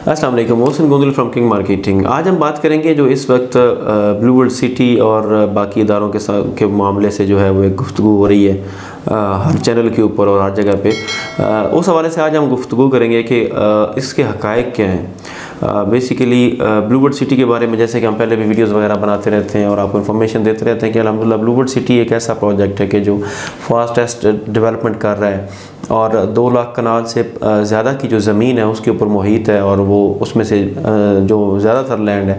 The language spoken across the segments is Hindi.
अस्सलाम वालेकुम, Mohsin Gondal from king marketing. आज हम बात करेंगे जो इस वक्त ब्लूवर्ल्ड सिटी और बाकी इदारों के साथ के मामले से जो है वो एक गुफ्तगू हो रही है हर चैनल के ऊपर और हर जगह पे। उस हवाले से आज हम गुफ्तगू करेंगे कि इसके हक़ाइक़ क्या हैं। बेसिकली ब्लूवर्ल्ड सिटी के बारे में जैसे कि हम पहले भी वीडियोस वगैरह बनाते रहते हैं और आपको इन्फॉर्मेशन देते रहते हैं कि अल्हम्दुलिल्लाह ब्लूवर्ल्ड सिटी एक ऐसा प्रोजेक्ट है कि जो फास्टेस्ट डेवलपमेंट कर रहा है और 2 लाख कनाल से ज़्यादा की जो ज़मीन है उसके ऊपर मुहित है और वो उसमें से जो ज़्यादातर लैंड है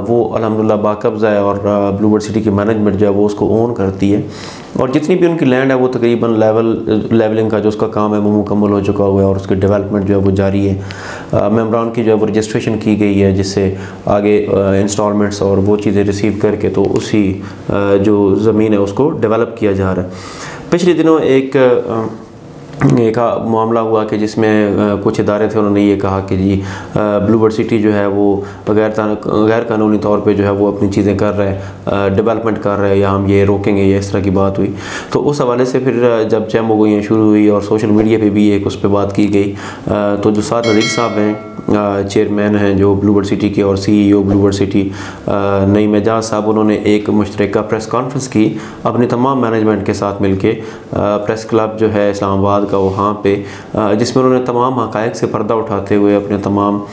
वो अल्हम्दुलिल्लाह बाकब्ज़ा है और ब्लूवर्ल्ड सिटी की मैनेजमेंट जो है वो उसको ओन करती है। और जितनी भी उनकी लैंड है वो तकरीबन लेवलिंग का जो उसका काम है वो मुकम्मल हो चुका हुआ है और उसकी डेवलपमेंट जो है वो जारी है। मेम्बरान की जो है वो रजिस्ट्रेशन की गई है जिससे आगे इंस्टॉलमेंट्स और वो चीज़ें रिसीव करके तो उसी जो ज़मीन है उसको डेवलप किया जा रहा है। पिछले दिनों एक मामला हुआ कि जिसमें कुछ इदारे थे, उन्होंने ये कहा कि जी ब्लूवर्ल्ड सिटी जो है वो गैर कानूनी तौर पे जो है वो अपनी चीज़ें कर रहे हैं, डेवलपमेंट कर रहे हैं या हम ये रोकेंगे, या इस तरह की बात हुई। तो उस हवाले से फिर जब जैम हो गई शुरू हुई और सोशल मीडिया पे भी एक उस पर बात की गई, तो जो साद नज़ीर साहब हैं चेयरमैन हैं जो ब्लूवर्ल्ड सिटी के और CEO Blue World City Naeem Ejaz साहब, उन्होंने एक मुश्तरका प्रेस कॉन्फ्रेंस की अपनी तमाम मैनेजमेंट के साथ मिलके प्रेस क्लब जो है इस्लामाबाद का वहाँ पे, जिसमें उन्होंने तमाम हक़ाइक़ से पर्दा उठाते हुए अपने तमाम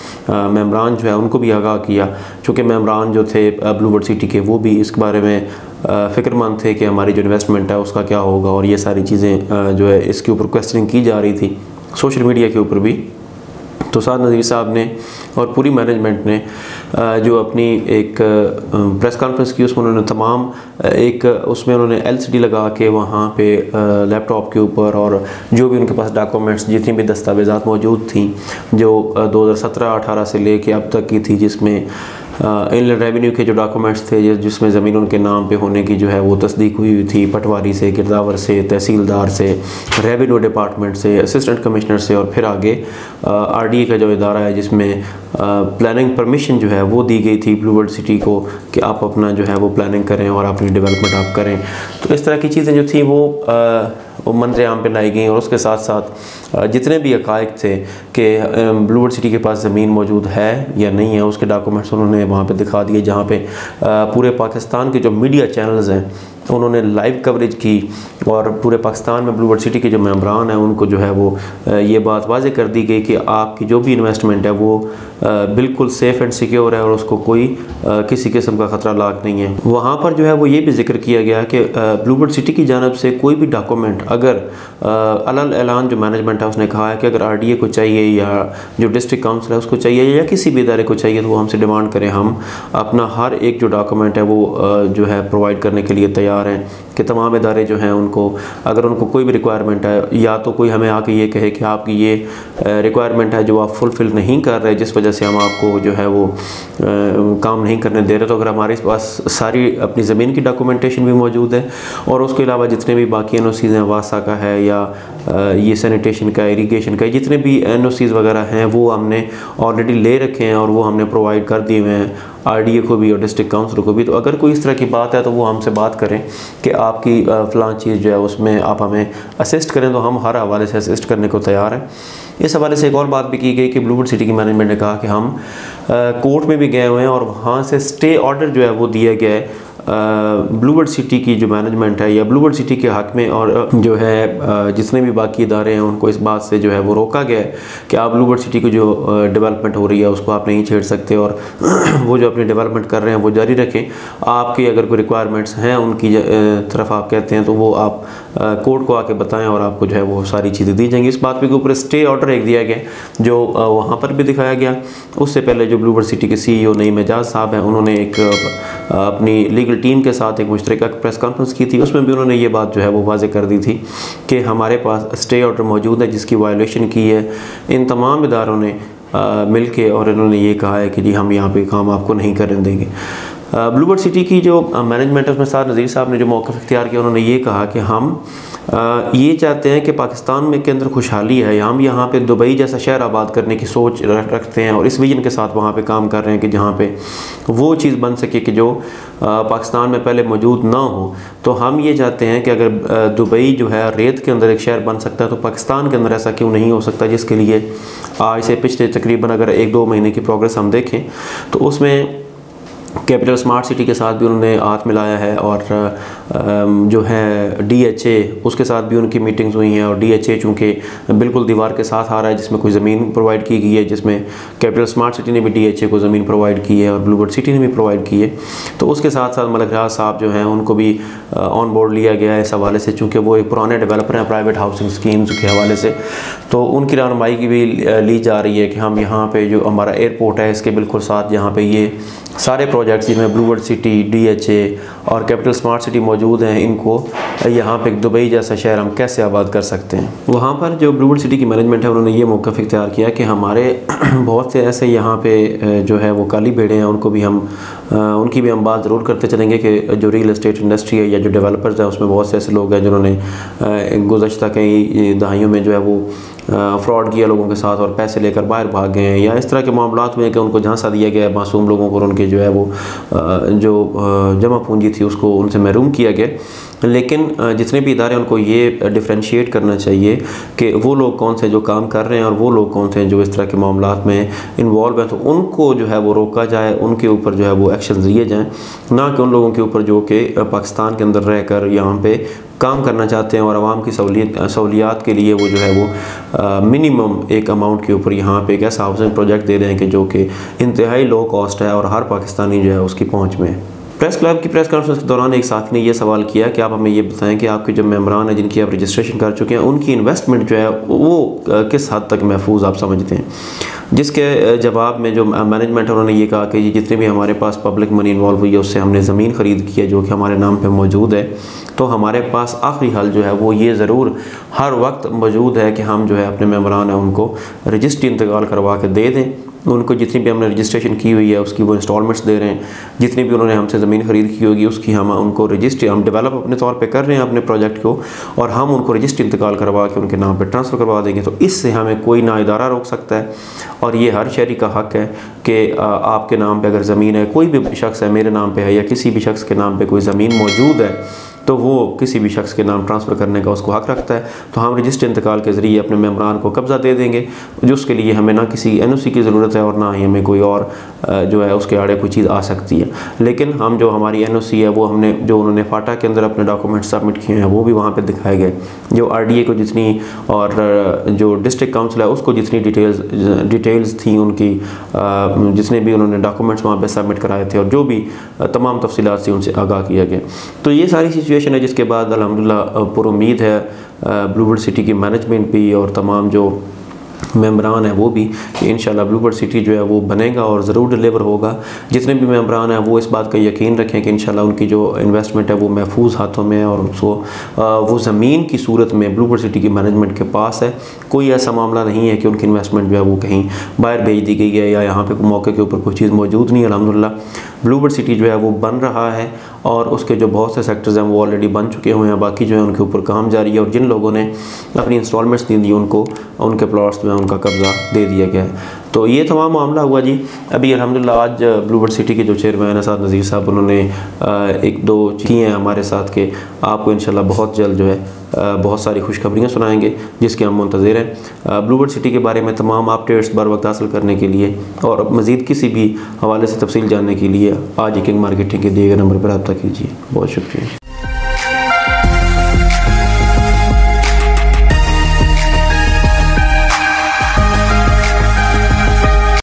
मेम्बरान जो है उनको भी आगाह किया। चूँकि मेम्बरान जो थे ब्लूवर्ल्ड सिटी के वो भी इस बारे में फ़िक्रमंद थे कि हमारी जो इन्वेस्टमेंट है उसका क्या होगा, और ये सारी चीज़ें जो है इसके ऊपर क्वेश्चनिंग की जा रही थी सोशल मीडिया के ऊपर भी। तो साद नज़ीर साहब ने और पूरी मैनेजमेंट ने जो अपनी एक प्रेस कॉन्फ्रेंस की उसमें उन्होंने तमाम उसमें उन्होंने LCD लगा के वहाँ पे लैपटॉप के ऊपर और जो भी उनके पास डॉक्यूमेंट्स जितनी भी दस्तावेज़ात मौजूद थी जो 2017-18 से लेके अब तक की थी, जिसमें इनलैंड रेवेन्यू के जो डॉक्यूमेंट्स थे जिसमें ज़मीन उनके नाम पे होने की जो है वो तस्दीक हुई थी पटवारी से, गिरदावर से, तहसीलदार से, रेवेन्यू डिपार्टमेंट से, असिस्टेंट कमिश्नर से, और फिर आगे RDA का जो इदारा है जिसमें प्लानिंग परमिशन जो है वो दी गई थी ब्लूवर्ल्ड सिटी को कि आप अपना जो है वो प्लानिंग करें और अपनी डेवलपमेंट आप करें। तो इस तरह की चीज़ें जो थी वो मंजर आम पे लाई गई। और उसके साथ साथ जितने भी हक़ाइक़ थे कि ब्लूवर्ल्ड सिटी के पास ज़मीन मौजूद है या नहीं है उसके डॉक्यूमेंट्स उन्होंने वहाँ पे दिखा दिए, जहाँ पे पूरे पाकिस्तान के जो मीडिया चैनल्स हैं उन्होंने लाइव कवरेज की और पूरे पाकिस्तान में ब्लूवर्ल्ड सिटी के जो मेम्बरान हैं उनको जो है वो ये बात वाज़ेह कर दी गई कि आपकी जो भी इन्वेस्टमेंट है वो बिल्कुल सेफ़ एंड सिक्योर है और उसको कोई किसी किस्म का ख़तरा लाक नहीं है। वहाँ पर जो है वो ये भी जिक्र किया गया कि ब्लूवर्ल्ड सिटी की जानब से कोई भी डॉक्यूमेंट अगर अलल ऐलान जो मैनेजमेंट है उसने कहा है कि अगर RDA को चाहिए या जो डिस्ट्रिक्ट काउंसिल है उसको चाहिए या किसी भी इदारे को चाहिए तो वो हमसे डिमांड करें, हम अपना हर एक जो डॉक्यूमेंट है वो जो है प्रोवाइड करने के लिए तैयार हैं। कि तमाम इदारे जो हैं उनको अगर उनको कोई भी रिक्वायरमेंट है या तो कोई हमें आके ये कहे कि आपकी ये रिक्वायरमेंट है जो आप फुलफ़िल नहीं कर रहे जिस वजह से हम आपको जो है वो काम नहीं करने दे रहे, तो अगर हमारे पास सारी अपनी ज़मीन की डॉक्यूमेंटेशन भी मौजूद है और उसके अलावा जितने भी बाकी NOCs हैं, वासा का है या ये सैनिटेशन का, इरीगेशन का, जितने भी NOCs वगैरह हैं वो हमने ऑलरेडी ले रखे हैं और वो हमने प्रोवाइड कर दिए हुए हैं RDA को भी और डिस्ट्रिक्ट काउंसिल को भी। तो अगर कोई इस तरह की बात है तो वो हमसे बात करें कि आपकी फ़लाँ चीज़ जो है उसमें आप हमें असिस्ट करें, तो हम हर हवाले से असिस्ट करने को तैयार हैं। इस हवाले से एक और बात भी की गई कि ब्लूवर्ल्ड सिटी की मैनेजमेंट ने कहा कि हम कोर्ट में भी गए हुए हैं और वहाँ से स्टे ऑर्डर जो है वो दिया गया है ब्लूवर्ल्ड सिटी की जो मैनेजमेंट है या ब्लूवर्ल्ड सिटी के हक़ में, और जो है जितने भी बाकी इदारे हैं उनको इस बात से जो है वो रोका गया है कि आप ब्लूवर्ल्ड सिटी की जो डेवलपमेंट हो रही है उसको आप नहीं छेड़ सकते और वो जो अपनी डेवलपमेंट कर रहे हैं वो जारी रखें। आपकी अगर कोई रिक्वायरमेंट्स हैं उनकी तरफ आप कहते हैं तो वो आप कोर्ट को आके बताएं और आपको जो है वो सारी चीज़ें दी जाएंगी। इस बात के ऊपर स्टे ऑर्डर एक दिया गया जो वहाँ पर भी दिखाया गया। उससे पहले जो ब्लूवर्ल्ड सिटी के CEO नईम एजाज साहब हैं उन्होंने एक अपनी लीगल टीम के साथ एक मुश्तरका प्रेस कॉन्फ्रेंस की थी, उसमें भी उन्होंने ये बात जो है वो वाज़ेह कर दी थी कि हमारे पास स्टे ऑर्डर मौजूद है जिसकी वायलेशन की है इन तमाम इदारों ने मिल के, और इन्होंने ये कहा है कि जी हम यहाँ पे काम आपको नहीं करने देंगे। ब्लूवर्ल्ड सिटी की जो मैनेजमेंट है उसमें साद नज़ीर साहब ने जो मौक़िफ़ इख्तियार किया, उन्होंने ये कहा कि हम ये चाहते हैं कि पाकिस्तान में के अंदर खुशहाली है, हम यहाँ पे दुबई जैसा शहर आबाद करने की सोच रखते हैं और इस विजन के साथ वहाँ पे काम कर रहे हैं कि जहाँ पे वो चीज़ बन सके कि जो पाकिस्तान में पहले मौजूद ना हो। तो हम ये चाहते हैं कि अगर दुबई जो है रेत के अंदर एक शहर बन सकता है तो पाकिस्तान के अंदर ऐसा क्यों नहीं हो सकता, जिसके लिए आज से पिछले तकरीबन अगर 1-2 महीने की प्रोग्रेस हम देखें तो उसमें कैपिटल स्मार्ट सिटी के साथ भी उन्होंने हाथ मिलाया है और जो है DHA उसके साथ भी उनकी मीटिंग्स हुई हैं। और DHA चूँकि बिल्कुल दीवार के साथ आ रहा है, जिसमें कोई ज़मीन प्रोवाइड की गई है, जिसमें कैपिटल स्मार्ट सिटी ने भी DHA को ज़मीन प्रोवाइड की है और ब्लूबर्ड सिटी ने भी प्रोवाइड की है। तो उसके साथ साथ मलिक रियाज साहब जो हैं उनको भी ऑन बोर्ड लिया गया है इस हवाले से, चूँकि वो एक पुराने डेवलपर हैं प्राइवेट हाउसिंग स्कीम्स के हवाले से। तो उनकी रहनुमाई की भी ली जा रही है कि हम यहाँ पे जो हमारा एयरपोर्ट है इसके बिल्कुल साथ यहाँ पे ये सारे प्रोजेक्ट्स जिनमें ब्लूबर्ड सिटी, DHA और कैपिटल स्मार्ट सिटी मौजूद हैं, इनको यहाँ पे एक दुबई जैसा शहर हम कैसे आबाद कर सकते हैं। वहाँ पर जो ब्लूबर्ड सिटी की मैनेजमेंट है उन्होंने ये मौक़िफ़ इख्तियार किया कि हमारे बहुत से ऐसे यहाँ पे जो है वो काली भेड़े हैं, उनको भी हम उनकी भी हम बात ज़रूर करते चलेंगे कि जो रियल एस्टेट इंडस्ट्री है या जो डेवलपर्स हैं उसमें बहुत से ऐसे लोग हैं जिन्होंने गुज़श्ता कई दहाइयों में जो है वो फ्रॉड किया लोगों के साथ और पैसे लेकर बाहर भाग गए हैं, या इस तरह के मामलात में कि उनको झांसा दिया गया है मासूम लोगों को, उनके जो है वो जो जमा पूंजी थी उसको उनसे महरूम किया गया। लेकिन जितने भी इदारे उनको ये डिफ्रेंशिएट करना चाहिए कि वो लोग कौन से जो काम कर रहे हैं और वो लोग कौन से हैं जो इस तरह के मामलात में इन्वॉल्व हैं, तो उनको जो है वो रोका जाए, उनके ऊपर जो है वो एक्शन लिए जाएँ, ना कि उन लोगों के ऊपर जो कि पाकिस्तान के अंदर रहकर यहाँ पे काम करना चाहते हैं और आवाम की सहूलियात के लिए वो जो है वो मिनिमम एक अमाउंट के ऊपर यहाँ पे एक ऐसा हाउसिंग प्रोजेक्ट दे रहे हैं कि जो कि इंतहाई लो कॉस्ट है और हर पाकिस्तानी जो है उसकी पहुँच में है। प्रेस क्लब की प्रेस कॉन्फ्रेंस के दौरान एक साथी ने यह सवाल किया कि आप हमें ये बताएं कि आपके जो मेंबरान हैं जिनकी आप रजिस्ट्रेशन कर चुके हैं उनकी इन्वेस्टमेंट जो है वो किस हद तक महफूज आप समझते हैं। जिसके जवाब में जो मैनेजमेंट है उन्होंने ये कहा कि जितने भी हमारे पास पब्लिक मनी इन्वॉल्व हुई है उससे हमने ज़मीन ख़रीद की है जो कि हमारे नाम पे मौजूद है। तो हमारे पास आखिरी हल जो है वो ये ज़रूर हर वक्त मौजूद है कि हम जो है अपने मेंबरान हैं उनको रजिस्ट्री इंतकाल करवा के दे दें। उनको जितनी भी हमने रजिस्ट्रेशन की हुई है उसकी वो इंस्टॉलमेंट्स दे रहे हैं, जितनी भी उन्होंने हमसे ज़मीन ख़रीद की होगी उसकी हम उनको रजिस्ट्री हम डेवलप अपने तौर पे कर रहे हैं अपने प्रोजेक्ट को, और हम उनको रजिस्ट्री इंतकाल करवा के उनके नाम पे ट्रांसफ़र करवा देंगे। तो इससे हमें कोई ना इदारा रोक सकता है और ये हर शहरी का हक़ है कि आपके नाम पर अगर ज़मीन है, कोई भी शख्स है मेरे नाम पर है या किसी भी शख्स के नाम पर कोई ज़मीन मौजूद है तो वो किसी भी शख्स के नाम ट्रांसफ़र करने का उसको हक़ रखता है। तो हम रजिस्टर इंतकाल के ज़रिए अपने मेंबरान को कब्ज़ा दे देंगे, जिसके लिए हमें ना किसी NOC की ज़रूरत है और ना ही हमें कोई और जो है उसके आड़े कोई चीज़ आ सकती है। लेकिन हम जो हमारी NOC है वो हमने जो उन्होंने फाटा के अंदर अपने डॉक्यूमेंट सबमिट किए हैं वो भी वहाँ पे दिखाए गए। जो RDA को जितनी और जो डिस्ट्रिक्ट काउंसिल है उसको जितनी डिटेल्स थी उनकी, जितने भी उन्होंने डॉक्यूमेंट्स वहाँ पर सबमिट कराए थे और जो भी तमाम तफसीलात थी उनसे आगाह किया गया। तो ये सारी सिचुएशन है जिसके बाद अल्हम्दुलिल्लाह पुरुम्मीद है ब्लूबर्ड सिटी की मैनेजमेंट भी और तमाम जो मेंबरान है वो भी कि इंशाल्लाह ब्लूबर्ड सिटी जो है वो बनेगा और ज़रूर डिलीवर होगा। जितने भी मेंबरान हैं वो इस बात का यकीन रखें कि इंशाल्लाह उनकी जो इन्वेस्टमेंट है वो महफूज हाथों में है और उसको वो ज़मीन की सूरत में ब्लूबर्ड सिटी की मैनेजमेंट के पास है। कोई ऐसा मामला नहीं है कि उनकी इन्वेस्टमेंट जो है वो कहीं बाहर भेज दी गई है या यहाँ पर मौके के ऊपर कोई चीज़ मौजूद नहीं है। अल्हम्दुलिल्लाह ब्लूबर्ड सिटी जो है वो बन रहा है और उसके जो बहुत से सेक्टर्स हैं वो ऑलरेडी बन चुके हुए हैं, बाकी जो है उनके ऊपर काम जारी है और जिन लोगों ने अपनी इंस्टॉलमेंट्स दी थी उनको उनके प्लॉट्स में उनका कब्ज़ा दे दिया गया है। तो ये तमाम मामला हुआ जी। अभी अल्हम्दुलिल्लाह आज ब्लूबर्ड सिटी के जो चेयरमैन है साद नज़ीर साहब उन्होंने 1-2 किए हैं हमारे साथ के आपको इंशाल्लाह बहुत जल्द जो है बहुत सारी खुशखबरियाँ सुनाएंगे जिसके हम मुंतज़िर हैं। ब्लूबर्ड सिटी के बारे में तमाम अपडेट्स बर वक्त हासिल करने के लिए और मज़ीद किसी भी हवाले से तफसील जानने के लिए आज किंग मार्केटिंग के दिए गए नंबर पर रब्ता कीजिए। बहुत शुक्रिया।